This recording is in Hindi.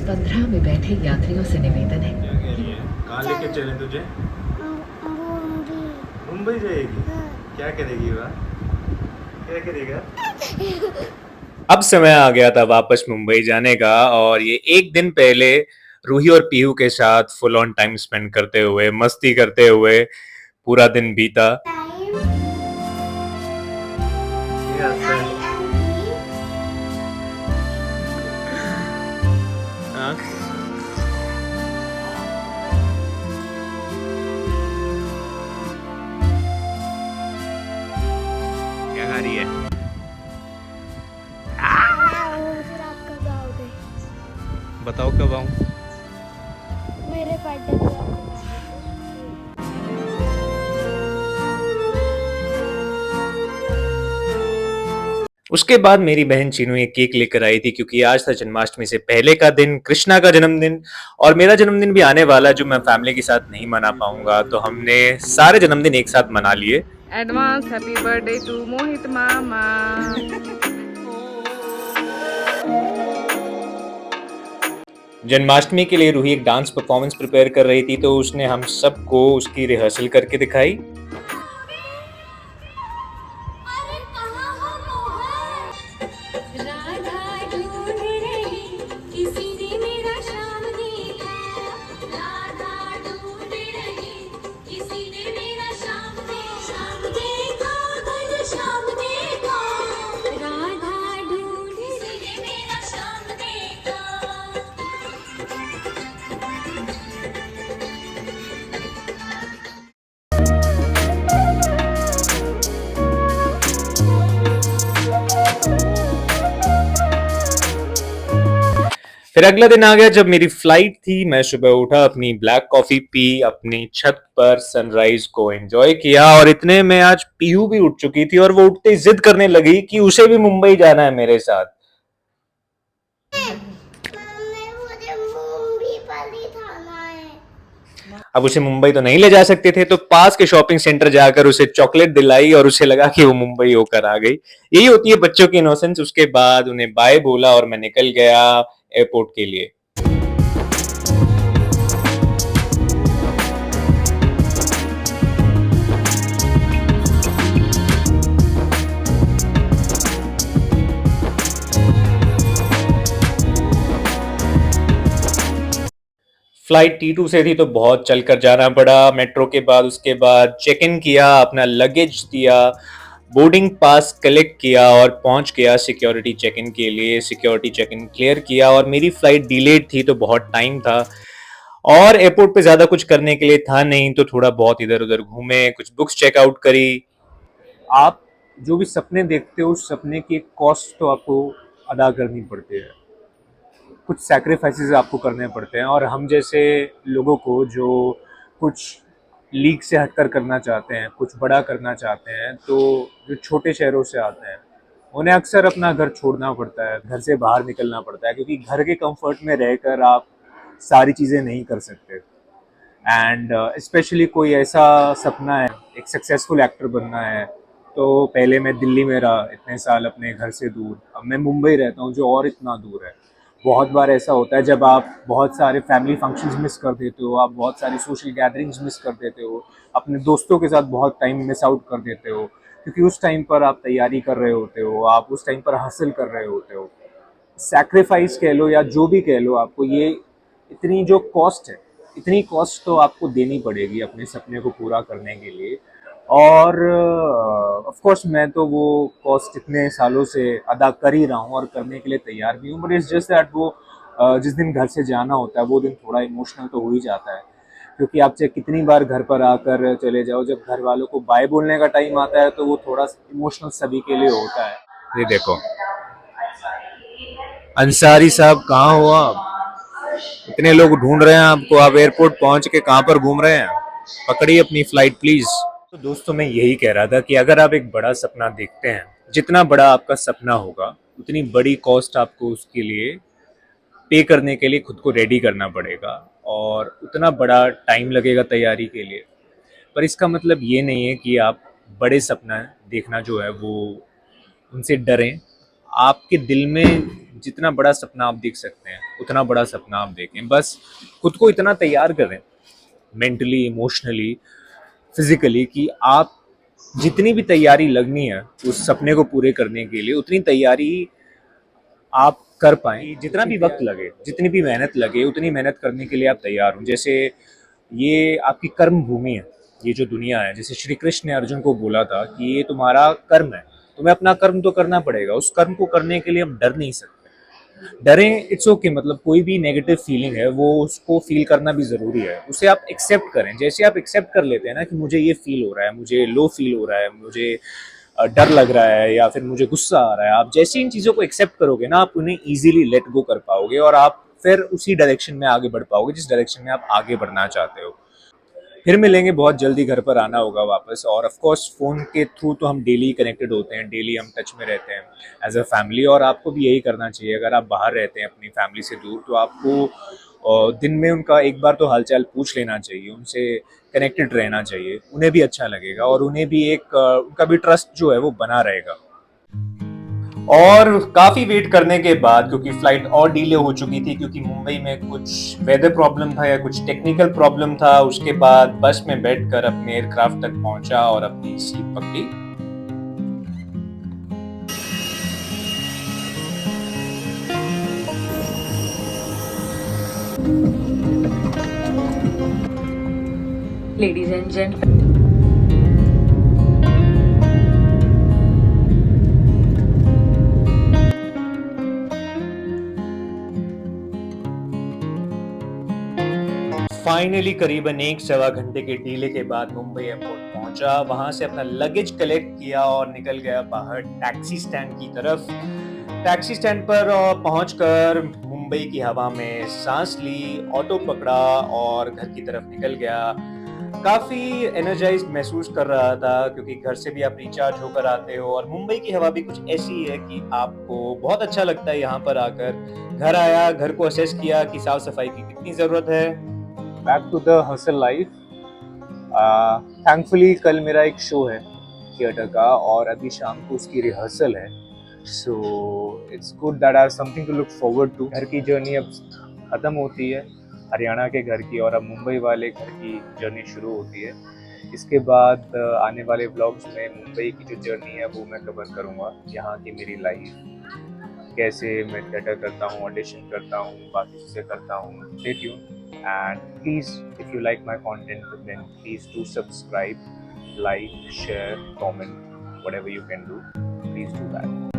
15 में बैठे यात्रियों से निवेदन है। क्या कह रही है? कहाँ लेके चले तुझे? मुंबई। मुंबई जाएगी? हाँ। क्या करेगी वहाँ? क्या करेगा? अब समय आ गया था वापस मुंबई जाने का और ये एक दिन पहले रूही और पीहू के साथ फुल ऑन टाइम स्पेंड करते हुए मस्ती करते हुए पूरा दिन बीता। ये हंसता है। हाँ? क्या खा रही है? बताओ कब आऊं? मेरे बर्थडे पे उसके बाद मेरी बहन चीनू एक केक लेकर आई थी क्योंकि आज था जन्माष्टमी से पहले का दिन, कृष्णा का जन्मदिन और मेरा जन्मदिन भी आने वाला जो मैं फैमिली के साथ नहीं मना पाऊंगा, तो हमने सारे जन्मदिन एक साथ मना लिए। एडवांस हैप्पी बर्थडे टू मोहित मामा। जन्माष्टमी के लिए रूही एक डांस परफॉर्मेंस प्रिपेयर कर रही थी, तो उसने हम सबको उसकी रिहर्सल करके दिखाई। फिर अगला दिन आ गया जब मेरी फ्लाइट थी। मैं सुबह उठा, अपनी ब्लैक कॉफी पी, अपनी छत पर सनराइज को एंजॉय किया और इतने में आज पीहू भी उठ चुकी थी और वो उठते ही जिद करने लगी कि उसे भी मुंबई जाना है मेरे साथ। अब उसे मुंबई तो नहीं ले जा सकते थे, तो पास के शॉपिंग सेंटर जाकर उसे चॉकलेट दिलाई और उसे लगा कि वो मुंबई होकर आ गई। यही होती है बच्चों की इनोसेंस। उसके बाद उन्हें बाय बोला और मैं निकल गया एयरपोर्ट के लिए। फ्लाइट T2 से थी तो बहुत चलकर जाना पड़ा मेट्रो के बाद। उसके बाद चेक इन किया, अपना लगेज दिया, बोर्डिंग पास कलेक्ट किया और पहुंच गया सिक्योरिटी चेक इन के लिए। सिक्योरिटी चेक इन क्लियर किया और मेरी फ्लाइट डिलेड थी तो बहुत टाइम था और एयरपोर्ट पे ज्यादा कुछ करने के लिए था नहीं, तो थोड़ा बहुत इधर उधर घूमे, कुछ बुक्स चेकआउट करी। आप जो भी सपने देखते हो उस सपने की कॉस्ट तो आपको अदा करनी पड़ती है, कुछ सैक्रिफाइसेस आपको करने पड़ते हैं। और हम जैसे लोगों को जो कुछ लीग से हटकर करना चाहते हैं, कुछ बड़ा करना चाहते हैं, तो जो छोटे शहरों से आते हैं उन्हें अक्सर अपना घर छोड़ना पड़ता है, घर से बाहर निकलना पड़ता है, क्योंकि घर के कंफर्ट में रहकर आप सारी चीज़ें नहीं कर सकते। एंड स्पेशली कोई ऐसा सपना है, एक सक्सेसफुल एक्टर बनना है, तो पहले मैं दिल्ली में रहा इतने साल अपने घर से दूर, अब मैं मुंबई रहता हूँ जो और इतना दूर है। बहुत बार ऐसा होता है जब आप बहुत सारे फैमिली फंक्शंस मिस कर देते हो, आप बहुत सारी सोशल गैदरिंग्स मिस कर देते हो, अपने दोस्तों के साथ बहुत टाइम मिस आउट कर देते हो, क्योंकि उस टाइम पर आप तैयारी कर रहे होते हो, आप उस टाइम पर हासिल कर रहे होते हो। सैक्रिफाइस कह लो या जो भी कह लो, आपको ये इतनी जो कॉस्ट है, इतनी कॉस्ट तो आपको देनी पड़ेगी अपने सपने को पूरा करने के लिए। और ऑफ कोर्स मैं तो वो कॉस्ट इतने सालों से अदा कर ही रहा हूँ और करने के लिए तैयार भी हूँ, बट इट्स जस्ट दैट वो जिस दिन घर से जाना होता है वो दिन थोड़ा इमोशनल तो हो ही जाता है, क्योंकि आप चाहे कितनी बार घर पर आकर चले जाओ, जब घर वालों को बाय बोलने का टाइम आता है तो वो थोड़ा इमोशनल सभी के लिए होता है। ये देखो अंसारी साहब, कहाँ हो आप? इतने लोग ढूंढ रहे हैं आपको, आप एयरपोर्ट पहुंच के कहाँ पर घूम रहे हैं? पकड़िए अपनी फ्लाइट प्लीज। तो दोस्तों मैं यही कह रहा था कि अगर आप एक बड़ा सपना देखते हैं, जितना बड़ा आपका सपना होगा उतनी बड़ी कॉस्ट आपको उसके लिए पे करने के लिए खुद को रेडी करना पड़ेगा और उतना बड़ा टाइम लगेगा तैयारी के लिए। पर इसका मतलब ये नहीं है कि आप बड़े सपना देखना जो है वो उनसे डरें। आपके दिल में जितना बड़ा सपना आप देख सकते हैं उतना बड़ा सपना आप देखें। बस खुद को इतना तैयार करें मेंटली, इमोशनली, फिजिकली कि आप जितनी भी तैयारी लगनी है उस सपने को पूरे करने के लिए उतनी तैयारी आप कर पाएं। जितना भी वक्त लगे, जितनी भी मेहनत लगे, उतनी मेहनत करने के लिए आप तैयार हों। जैसे ये आपकी कर्म भूमि है, ये जो दुनिया है, जैसे श्री कृष्ण ने अर्जुन को बोला था कि ये तुम्हारा कर्म है, तुम्हें अपना कर्म तो करना पड़ेगा। उस कर्म को करने के लिए हम डर नहीं सकते। डरें, इट्स ओके, मतलब कोई भी नेगेटिव फीलिंग है वो उसको फील करना भी जरूरी है, उसे आप एक्सेप्ट करें। जैसे आप एक्सेप्ट कर लेते हैं ना कि मुझे ये फील हो रहा है, मुझे लो फील हो रहा है, मुझे डर लग रहा है या फिर मुझे गुस्सा आ रहा है, आप जैसे इन चीज़ों को एक्सेप्ट करोगे ना, आप उन्हें ईजिली लेट गो कर पाओगे और आप फिर उसी डायरेक्शन में आगे बढ़ पाओगे जिस डायरेक्शन में आप आगे बढ़ना चाहते हो। फिर मिलेंगे बहुत जल्दी, घर पर आना होगा वापस। और ऑफ कोर्स फ़ोन के थ्रू तो हम डेली कनेक्टेड होते हैं, डेली हम टच में रहते हैं एज अ फैमिली, और आपको भी यही करना चाहिए। अगर आप बाहर रहते हैं अपनी फैमिली से दूर तो आपको दिन में उनका एक बार तो हालचाल पूछ लेना चाहिए, उनसे कनेक्टेड रहना चाहिए। उन्हें भी अच्छा लगेगा और उन्हें भी एक उनका भी ट्रस्ट जो है वो बना रहेगा। और काफ़ी वेट करने के बाद, क्योंकि फ्लाइट और डिले हो चुकी थी क्योंकि मुंबई में कुछ वेदर प्रॉब्लम था या कुछ टेक्निकल प्रॉब्लम था, उसके बाद बस में बैठकर अपने एयरक्राफ्ट तक पहुंचा और अपनी सीट पकड़ी। Ladies and gentlemen, फाइनली करीबन 1-1.25 घंटे के डीले के बाद मुंबई एयरपोर्ट पहुंचा, वहां से अपना लगेज कलेक्ट किया और निकल गया बाहर टैक्सी स्टैंड की तरफ। टैक्सी स्टैंड पर पहुंचकर मुंबई की हवा में सांस ली, ऑटो पकड़ा और घर की तरफ निकल गया। काफ़ी एनर्जाइज्ड महसूस कर रहा था क्योंकि घर से भी आप रिचार्ज होकर आते हो और मुंबई की हवा भी कुछ ऐसी है कि आपको बहुत अच्छा लगता है यहाँ पर आकर। घर आया, घर को असेस किया कि साफ सफाई की कितनी ज़रूरत है। Back to the hassle life. Thankfully कल मेरा एक शो है थिएटर का और अभी शाम को उसकी रिहर्सल है, so it's good that I have something to look forward to. घर की जर्नी अब ख़त्म होती है, हरियाणा के घर की, और अब मुंबई वाले घर की जर्नी शुरू होती है। इसके बाद आने वाले व्लॉग्स में मुंबई की जो जर्नी है वो मैं कवर करूँगा, यहाँ की मेरी लाइफ, कैसे मैं थिएटर करता हूँ, ऑडिशन करता हूँ, बाकी चीज़ें करता हूँ। Stay tuned and please, if you like my content, then please do subscribe, like, share, comment, whatever you can do, please do that.